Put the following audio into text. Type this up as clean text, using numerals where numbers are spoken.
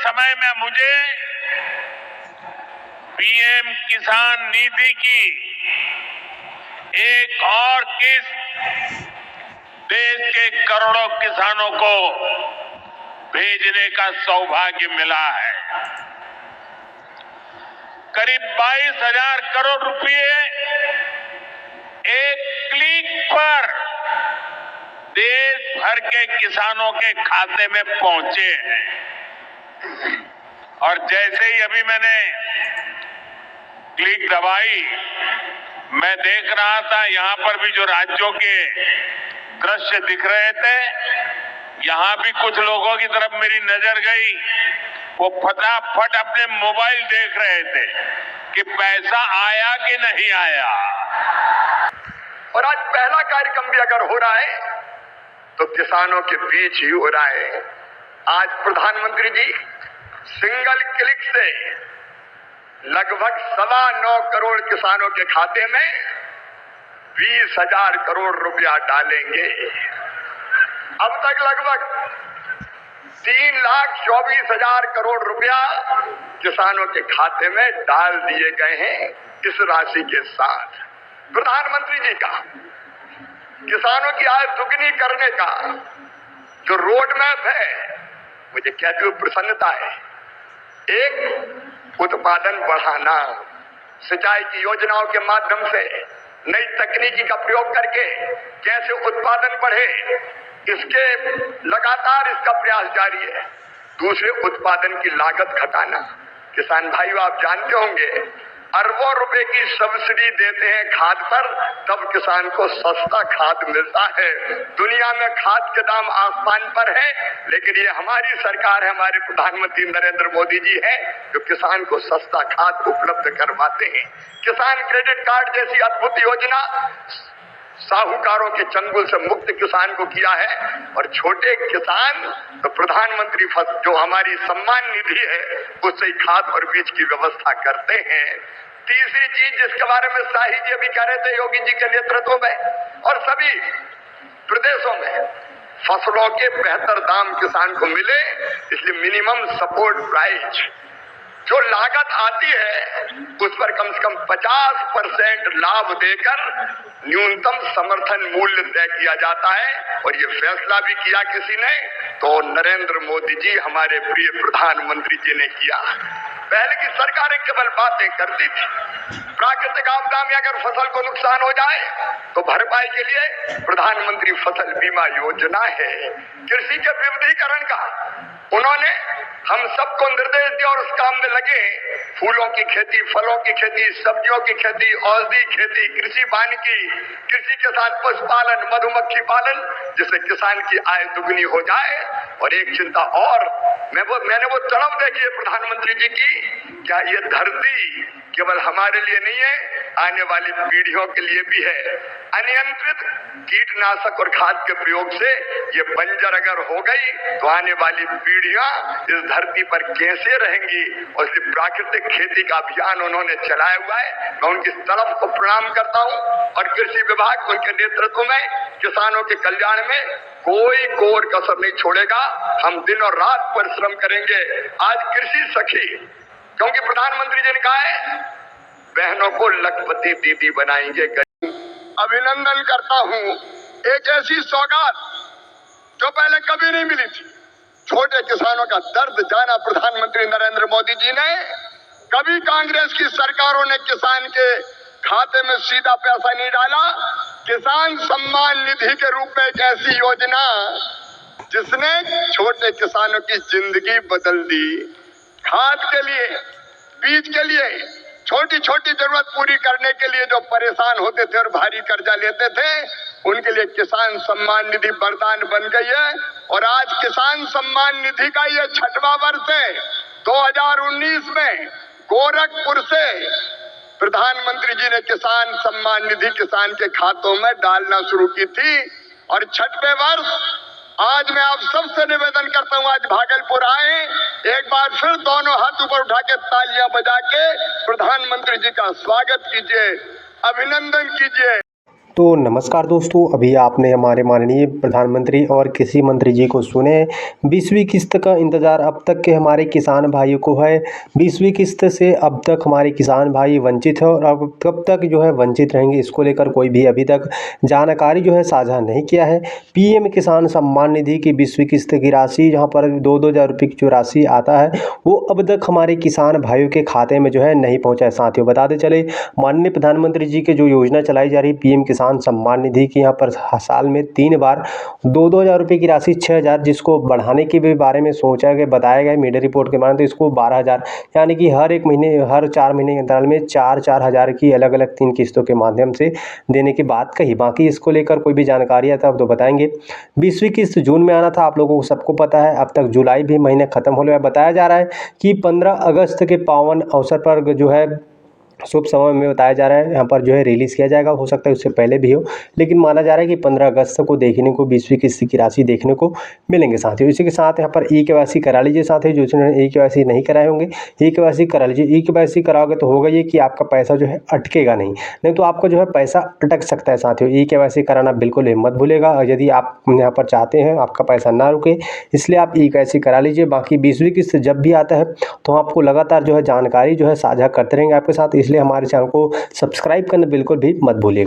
समय में मुझे पीएम किसान निधि की एक और किस्त देश के करोड़ों किसानों को भेजने का सौभाग्य मिला है। करीब 22,000 करोड़ रुपए एक क्लिक पर देश भर के किसानों के खाते में पहुंचे हैं। और जैसे ही अभी मैंने क्लिक दबाई, मैं देख रहा था यहां पर भी जो राज्यों के दृश्य दिख रहे थे, यहां भी कुछ लोगों की तरफ मेरी नजर गई। वो फटाफट अपने मोबाइल देख रहे थे कि पैसा आया कि नहीं आया। और आज पहला कार्यक्रम भी अगर हो रहा है तो किसानों के बीच ही हो रहा है। आज प्रधानमंत्री जी सिंगल क्लिक से लगभग 9.25 करोड़ किसानों के खाते में 20,000 करोड़ रुपया डालेंगे। अब तक लगभग 3,24,000 करोड़ रुपया किसानों के खाते में डाल दिए गए हैं। इस राशि के साथ प्रधानमंत्री जी का किसानों की आय दुगनी करने का जो रोड मैप है, मुझे कहते हुए प्रसन्नता है। एक, उत्पादन बढ़ाना, सिंचाई की योजनाओं के माध्यम से नई तकनीकी का प्रयोग करके कैसे उत्पादन बढ़े, इसके लगातार इसका प्रयास जारी है। दूसरे, उत्पादन की लागत घटाना। किसान भाइयों, आप जानते होंगे अरबों रुपए की सब्सिडी देते हैं खाद पर, तब किसान को सस्ता खाद मिलता है। दुनिया में खाद के दाम आसमान पर है, लेकिन ये हमारी सरकार है, हमारे प्रधानमंत्री नरेंद्र मोदी जी है जो किसान को सस्ता खाद उपलब्ध करवाते हैं। किसान क्रेडिट कार्ड जैसी अद्भुत योजना साहूकारों के चंगुल से मुक्त किसान को किया है। और छोटे किसान तो प्रधानमंत्री जो हमारी सम्मान निधि है उससे खाद और बीज की व्यवस्था करते हैं। तीसरी चीज जिसके बारे में शाही जी अभी कह रहे थे, योगी जी के नेतृत्व में और सभी प्रदेशों में फसलों के बेहतर दाम किसान को मिले, इसलिए मिनिमम सपोर्ट प्राइस जो लागत आती है उस पर कम से कम 50% लाभ देकर न्यूनतम समर्थन मूल्य तय किया जाता है। और ये फैसला भी किया किसी ने, तो नरेंद्र मोदी जी हमारे प्रिय प्रधानमंत्री जी ने किया। पहले की सरकारें केवल बातें करती थी। प्राकृतिक आपदा में अगर फसल को नुकसान हो जाए तो भरपाई के लिए प्रधानमंत्री फसल बीमा योजना है। कृषि के विविधीकरण का उन्होंने हम सबको निर्देश दिया और उस काम में लगे। फूलों की खेती, फलों की खेती, सब्जियों की खेती, औषधि खेती, कृषि वानिकी, कृषि के साथ पशुपालन, मधुमक्खी पालन, जिससे किसान की आय दुगनी हो जाए। और एक चिंता और, मैंने वो तड़प देखी है प्रधानमंत्री जी की, क्या ये धरती केवल हमारे लिए नहीं है, आने वाली पीढ़ियों के लिए भी है। अनियंत्रित कीटनाशक और खाद के प्रयोग से ये बंजर अगर हो गई तो आने वाली पीढ़ियां इस धरती पर कैसे रहेंगी। और इसलिए प्राकृतिक खेती का अभियान उन्होंने चलाया हुआ है। मैं उनकी तरफ को प्रणाम करता हूं। और कृषि विभाग उनके नेतृत्व में किसानों के कल्याण में कोई कोर कसर नहीं छोड़ेगा। हम दिन और रात परिश्रम करेंगे। आज कृषि सखी, क्योंकि प्रधानमंत्री जी ने कहा है बहनों को लखपति दीदी बनाएंगे। अभिनंदन करता हूं, एक ऐसी सौगात जो पहले कभी नहीं मिली थी। छोटे किसानों का दर्द जाना प्रधानमंत्री नरेंद्र मोदी जी ने। कभी कांग्रेस की सरकारों ने किसान के खाते में सीधा पैसा नहीं डाला। किसान सम्मान निधि के रूप में एक ऐसी योजना जिसने छोटे किसानों की जिंदगी बदल दी। खाद के लिए, बीज के लिए, छोटी छोटी जरूरत पूरी करने के लिए जो परेशान होते थे और भारी कर्जा लेते थे, उनके लिए किसान सम्मान निधि वरदान बन गई है। और आज किसान सम्मान निधि का ये 6वां वर्ष है। 2019 में गोरखपुर से प्रधानमंत्री जी ने किसान सम्मान निधि किसान के खातों में डालना शुरू की थी। और 6वें वर्ष आज मैं आप सबसे निवेदन करता हूं, आज भागलपुर आए, एक बार फिर दोनों हाथ ऊपर उठा के तालियां बजा के प्रधानमंत्री जी का स्वागत कीजिए, अभिनंदन कीजिए। तो नमस्कार दोस्तों, अभी आपने हमारे माननीय प्रधानमंत्री और कृषि मंत्री जी को सुने। 20वीं किस्त का इंतज़ार अब तक के हमारे किसान भाइयों को है। 20वीं किस्त से अब तक हमारे किसान भाई वंचित हैं और अब कब तक जो है वंचित रहेंगे, इसको लेकर कोई भी अभी तक जानकारी जो है साझा नहीं किया है। पीएम किसान सम्मान निधि की 20वीं किस्त की राशि, जहाँ पर 2-2 हज़ार रुपये की जो राशि आता है, वो अब तक हमारे किसान भाइयों के खाते में जो है नहीं पहुँचा है। साथियों, बताते चले, माननीय प्रधानमंत्री जी की जो योजना चलाई जा रही है पीएम किसान सम्मान निधि की, यहाँ पर साल में 3 बार 2-2 हज़ार रुपये की राशि 6,000, जिसको बढ़ाने के भी बारे में सोचा गया, बताया गया मीडिया रिपोर्ट के माध्यम से, इसको 12,000, यानी कि हर 1 महीने, हर 4 महीने के अंतराल में 4-4 हज़ार की अलग अलग 3 किस्तों के माध्यम से देने की बात कही। बाकी इसको लेकर कोई भी जानकारी आता है तो बताएंगे। 20वीं किस्त जून में आना था, आप लोगों को सबको पता है। अब तक जुलाई भी महीने खत्म हो गया। बताया जा रहा है कि 15 अगस्त के पावन अवसर पर जो है शुभ समय में बताया जा रहा है, यहाँ पर जो है रिलीज़ किया जाएगा। हो सकता है उससे पहले भी हो, लेकिन माना जा रहा है कि 15 अगस्त को देखने को 20वीं किस्त की राशि देखने को मिलेंगे। साथियों, इसी के साथ यहाँ पर ई-केवाईसी करा लीजिए। साथियों, जो जिन्होंने ई-केवाईसी नहीं कराए होंगे, ई-केवाईसी करा लीजिए। ई-केवाईसी कराओगे तो होगा ये कि आपका पैसा जो है अटकेगा नहीं तो आपका जो है पैसा अटक सकता है। साथियों, ई-केवाईसी कराना बिल्कुल मत भूलेगा। और यदि आप यहाँ पर चाहते हैं आपका पैसा ना रुके, इसलिए आप ई-केवाईसी करा लीजिए। बाकी 20वीं किस्त जब भी आता है तो आपको लगातार जो है जानकारी जो है साझा करते रहेंगे आपके साथ, इसलिए हमारे चैनल को सब्सक्राइब करना बिल्कुल भी मत भूलिएगा।